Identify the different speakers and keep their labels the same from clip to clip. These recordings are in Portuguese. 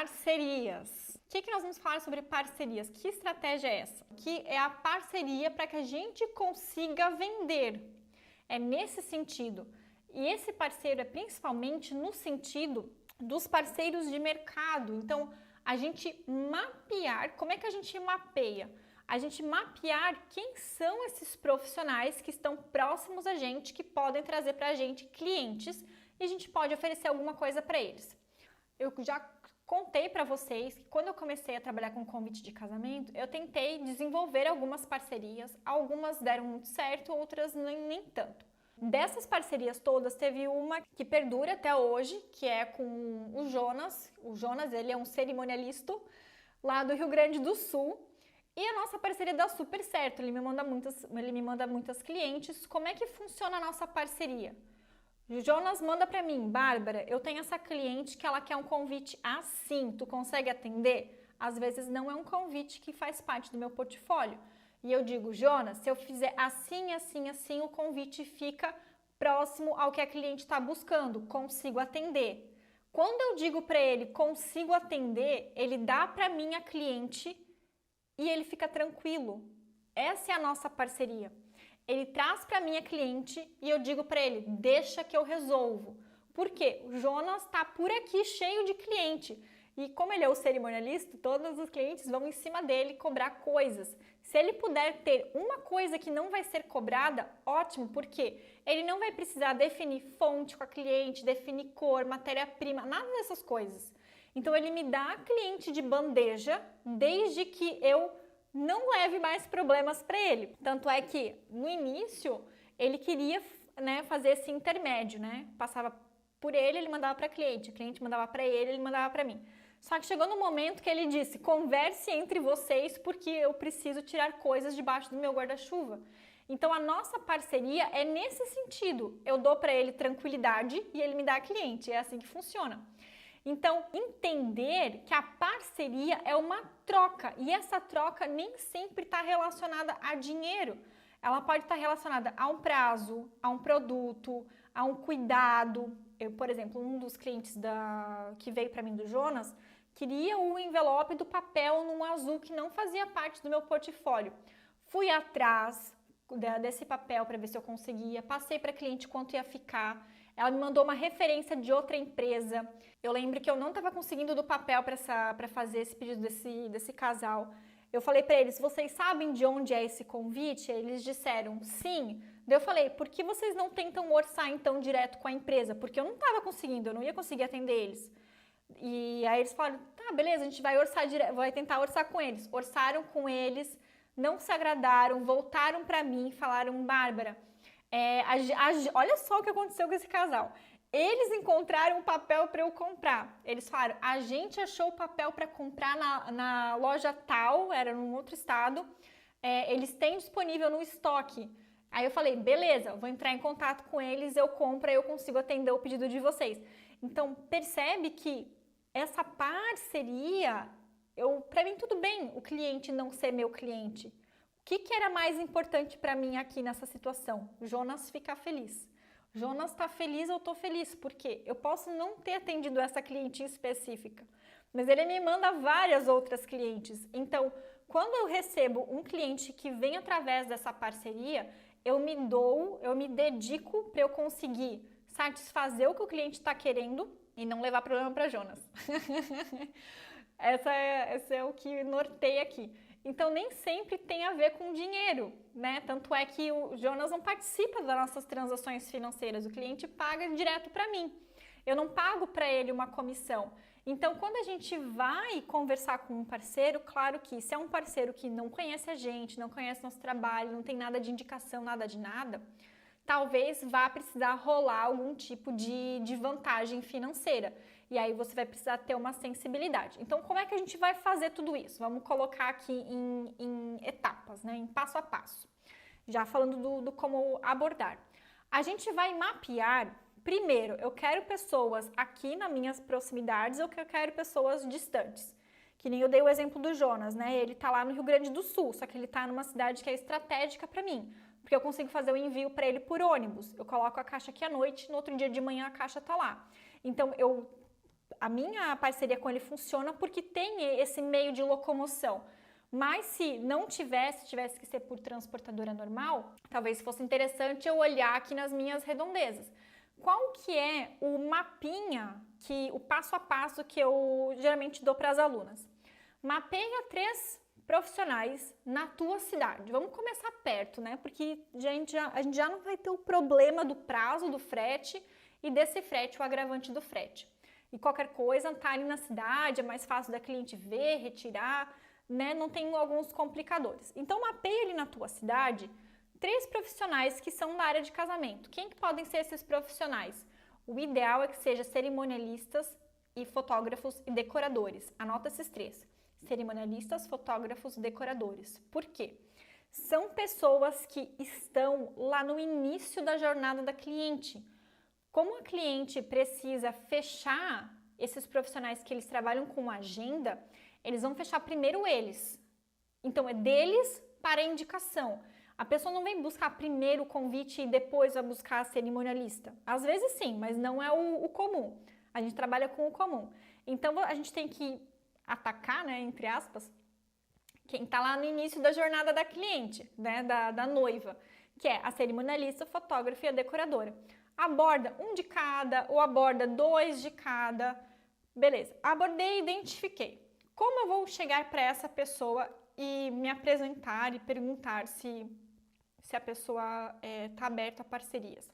Speaker 1: parcerias. O que nós vamos falar sobre parcerias? Que estratégia é essa? Que é a parceria para que a gente consiga vender. É nesse sentido. E esse parceiro é principalmente no sentido dos parceiros de mercado. Então, a gente mapear, como é que a gente mapeia? A gente mapear quem são esses profissionais que estão próximos a gente, que podem trazer para a gente clientes e a gente pode oferecer alguma coisa para eles. Eu já contei para vocês que quando eu comecei a trabalhar com convite de casamento, eu tentei desenvolver algumas parcerias, algumas deram muito certo, outras nem tanto. Dessas parcerias todas, teve uma que perdura até hoje, que é com o Jonas. O Jonas, ele é um cerimonialista lá do Rio Grande do Sul. E a nossa parceria dá super certo, ele me manda muitas clientes. Como é que funciona a nossa parceria? O Jonas manda para mim, Bárbara, eu tenho essa cliente que ela quer um convite assim, tu consegue atender? Às vezes não é um convite que faz parte do meu portfólio. E eu digo, Jonas, se eu fizer assim, assim, assim, o convite fica próximo ao que a cliente está buscando, consigo atender. Quando eu digo para ele, consigo atender, ele dá para mim a cliente e ele fica tranquilo. Essa é a nossa parceria. Ele traz para mim a cliente e eu digo para ele, deixa que eu resolvo. Por quê? O Jonas está por aqui cheio de cliente. E como ele é o cerimonialista, todos os clientes vão em cima dele cobrar coisas. Se ele puder ter uma coisa que não vai ser cobrada, ótimo, porque ele não vai precisar definir fonte com a cliente, definir cor, matéria-prima, nada dessas coisas. Então ele me dá a cliente de bandeja, desde que eu não leve mais problemas para ele. Tanto é que no início ele queria, fazer esse intermédio, passava por ele, ele mandava para a cliente mandava para ele mandava para mim. Só que chegou no momento que ele disse, converse entre vocês porque eu preciso tirar coisas debaixo do meu guarda-chuva. Então a nossa parceria é nesse sentido, eu dou para ele tranquilidade e ele me dá a cliente, é assim que funciona. Então entender que a parceria é uma troca e essa troca nem sempre está relacionada a dinheiro. Ela pode estar relacionada a um prazo, a um produto, a um cuidado. Eu, por exemplo, um dos clientes que veio para mim do Jonas, queria o envelope do papel num azul que não fazia parte do meu portfólio. Fui atrás desse papel para ver se eu conseguia, passei para a cliente quanto ia ficar. Ela me mandou uma referência de outra empresa. Eu lembro que eu não estava conseguindo do papel para fazer esse pedido desse casal. Eu falei para eles, vocês sabem de onde é esse convite? Eles disseram, sim. Daí eu falei, por que vocês não tentam orçar então direto com a empresa? Porque eu não estava conseguindo, eu não ia conseguir atender eles. E aí eles falaram, tá, beleza, a gente vai orçar vai tentar orçar com eles. Orçaram com eles, não se agradaram, voltaram para mim e falaram, Bárbara, olha só o que aconteceu com esse casal. Eles encontraram o papel para eu comprar. Eles falaram, a gente achou o papel para comprar na loja tal, era num outro estado, eles têm disponível no estoque. Aí eu falei, beleza, eu vou entrar em contato com eles, eu compro, eu consigo atender o pedido de vocês. Então, percebe que essa parceria, para mim tudo bem o cliente não ser meu cliente. O que era mais importante para mim aqui nessa situação? O Jonas ficar feliz. Jonas está feliz, eu estou feliz, porque eu posso não ter atendido essa cliente específica, mas ele me manda várias outras clientes. Então, quando eu recebo um cliente que vem através dessa parceria, eu me dedico para eu conseguir satisfazer o que o cliente está querendo e não levar problema para Jonas. Esse é o que norteia aqui. Então, nem sempre tem a ver com dinheiro, Tanto é que o Jonas não participa das nossas transações financeiras, o cliente paga direto para mim. Eu não pago para ele uma comissão. Então, quando a gente vai conversar com um parceiro, claro que se é um parceiro que não conhece a gente, não conhece nosso trabalho, não tem nada de indicação, nada de nada, talvez vá precisar rolar algum tipo de vantagem financeira. E aí você vai precisar ter uma sensibilidade. Então, como é que a gente vai fazer tudo isso? Vamos colocar aqui em etapas, em passo a passo. Já falando do como abordar. A gente vai mapear, primeiro, eu quero pessoas aqui nas minhas proximidades ou que eu quero pessoas distantes. Que nem eu dei o exemplo do Jonas, Ele tá lá no Rio Grande do Sul, só que ele tá numa cidade que é estratégica para mim. Porque eu consigo fazer o envio para ele por ônibus. Eu coloco a caixa aqui à noite, no outro dia de manhã a caixa tá lá. Então, eu a minha parceria com ele funciona porque tem esse meio de locomoção. Mas se não tivesse que ser por transportadora normal, talvez fosse interessante eu olhar aqui nas minhas redondezas. Qual que é o mapinha, o passo a passo que eu geralmente dou para as alunas? Mapeia 3 profissionais na tua cidade. Vamos começar perto, né? Porque a gente já não vai ter o problema do prazo do frete e desse frete, o agravante do frete. E qualquer coisa, tá ali na cidade, é mais fácil da cliente ver, retirar, né? Não tem alguns complicadores. Então, mapeia ali na tua cidade 3 profissionais que são da área de casamento. Quem que podem ser esses profissionais? O ideal é que seja cerimonialistas e fotógrafos e decoradores. Anota esses 3. Cerimonialistas, fotógrafos, decoradores. Por quê? São pessoas que estão lá no início da jornada da cliente. Como a cliente precisa fechar esses profissionais que eles trabalham com agenda, eles vão fechar primeiro eles. Então, é deles para a indicação. A pessoa não vem buscar primeiro o convite e depois vai buscar a cerimonialista. Às vezes sim, mas não é o comum. A gente trabalha com o comum. Então, a gente tem que atacar, né, entre aspas, quem está lá no início da jornada da cliente, né, da noiva, que é a cerimonialista, fotógrafa e a decoradora. Aborda um de cada ou aborda 2 de cada. Beleza, abordei e identifiquei. Como eu vou chegar para essa pessoa e me apresentar e perguntar se a pessoa está aberta a parcerias?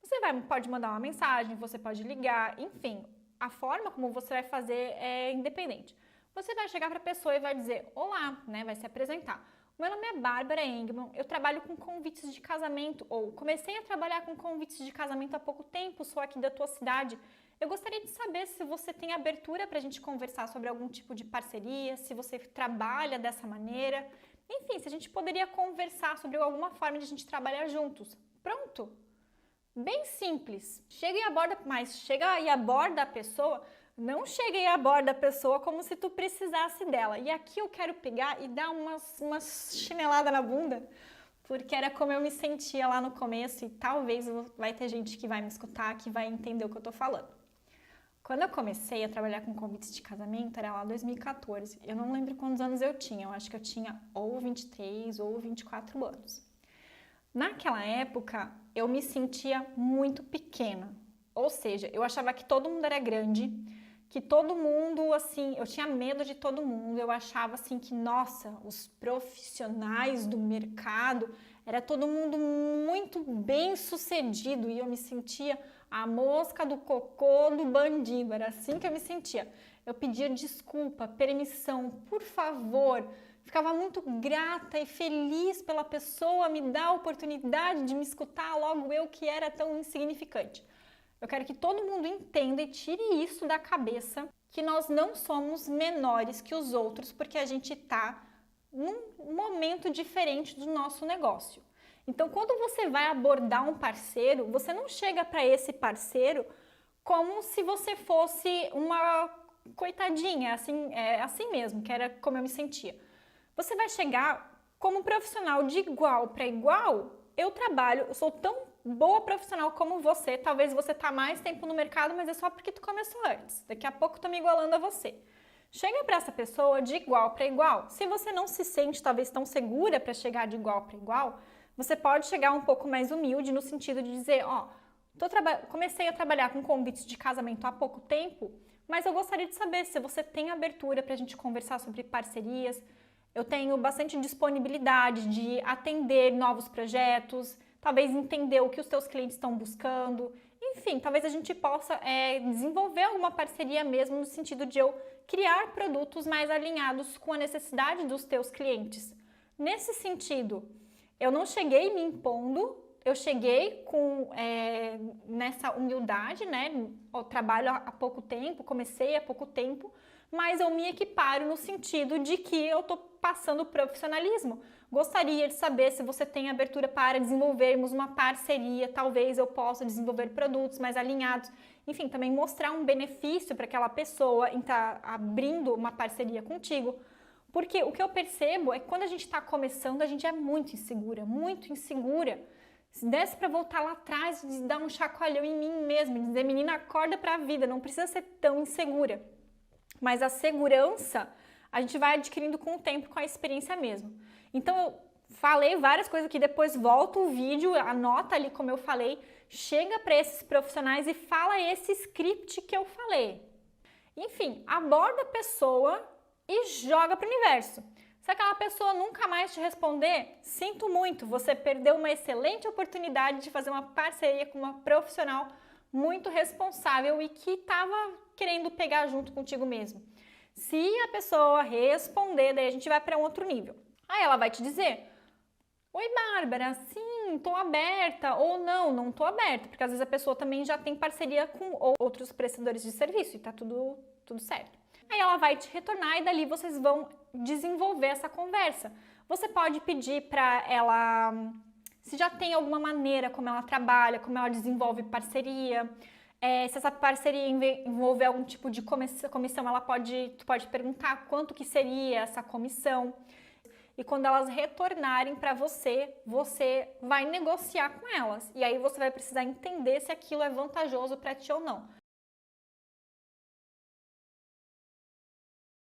Speaker 1: Você pode mandar uma mensagem, você pode ligar, enfim, a forma como você vai fazer é independente. Você vai chegar para a pessoa e vai dizer, olá, né? Vai se apresentar. O meu nome é Bárbara Engman, eu trabalho com convites de casamento, ou comecei a trabalhar com convites de casamento há pouco tempo, sou aqui da tua cidade. Eu gostaria de saber se você tem abertura para a gente conversar sobre algum tipo de parceria, se você trabalha dessa maneira. Enfim, se a gente poderia conversar sobre alguma forma de a gente trabalhar juntos. Pronto! Bem simples. Chega e aborda a pessoa. Não chega e aborda a pessoa como se tu precisasse dela. E aqui eu quero pegar e dar umas chineladas na bunda, porque era como eu me sentia lá no começo e talvez vai ter gente que vai me escutar, que vai entender o que eu tô falando. Quando eu comecei a trabalhar com convites de casamento, era lá 2014. Eu não lembro quantos anos eu tinha. Eu acho que eu tinha ou 23 ou 24 anos. Naquela época, eu me sentia muito pequena. Ou seja, eu achava que todo mundo era grande, que todo mundo, assim, eu tinha medo de todo mundo. Eu achava, assim, que, nossa, os profissionais do mercado, era todo mundo muito bem sucedido e eu me sentia a mosca do cocô do bandido. Era assim que eu me sentia. Eu pedia desculpa, permissão, por favor. Ficava muito grata e feliz pela pessoa me dar a oportunidade de me escutar, logo eu que era tão insignificante. Eu quero que todo mundo entenda e tire isso da cabeça, que nós não somos menores que os outros porque a gente está num momento diferente do nosso negócio. Então, quando você vai abordar um parceiro, você não chega para esse parceiro como se você fosse uma coitadinha, assim mesmo, que era como eu me sentia. Você vai chegar como profissional de igual para igual. Eu sou tão boa profissional como você. Talvez você tá mais tempo no mercado, mas é só porque tu começou antes. Daqui a pouco tô me igualando a você. Chega para essa pessoa de igual para igual. Se você não se sente talvez tão segura para chegar de igual para igual, você pode chegar um pouco mais humilde no sentido de dizer, ó, comecei a trabalhar com convites de casamento há pouco tempo, mas eu gostaria de saber se você tem abertura para a gente conversar sobre parcerias. Eu tenho bastante disponibilidade de atender novos projetos, talvez entender o que os teus clientes estão buscando. Enfim, talvez a gente possa desenvolver alguma parceria mesmo no sentido de eu criar produtos mais alinhados com a necessidade dos teus clientes. Nesse sentido, eu não cheguei me impondo, eu cheguei nessa humildade, né? Eu trabalho há pouco tempo, comecei há pouco tempo, mas eu me equiparo no sentido de que eu estou passando profissionalismo. Gostaria de saber se você tem abertura para desenvolvermos uma parceria, talvez eu possa desenvolver produtos mais alinhados, enfim, também mostrar um benefício para aquela pessoa em estar abrindo uma parceria contigo. Porque o que eu percebo é que quando a gente está começando, a gente é muito insegura, muito insegura. Se desse para voltar lá atrás e dar um chacoalhão em mim mesmo, dizer, menina, acorda para a vida, não precisa ser tão insegura. Mas a segurança a gente vai adquirindo com o tempo, com a experiência mesmo. Então eu falei várias coisas aqui, depois volta o vídeo, anota ali como eu falei, chega para esses profissionais e fala esse script que eu falei. Enfim, aborda a pessoa e joga para o universo. Se aquela pessoa nunca mais te responder, sinto muito, você perdeu uma excelente oportunidade de fazer uma parceria com uma profissional muito responsável e que estava querendo pegar junto contigo mesmo. Se a pessoa responder, daí a gente vai para um outro nível. Aí ela vai te dizer, oi Bárbara, sim, estou aberta, ou não estou aberta, porque às vezes a pessoa também já tem parceria com outros prestadores de serviço e tá tudo certo. Aí ela vai te retornar e dali vocês vão desenvolver essa conversa. Você pode pedir para ela se já tem alguma maneira como ela trabalha, como ela desenvolve parceria, se essa parceria envolver algum tipo de comissão, tu pode perguntar quanto que seria essa comissão. E quando elas retornarem para você, você vai negociar com elas. E aí você vai precisar entender se aquilo é vantajoso para ti ou não.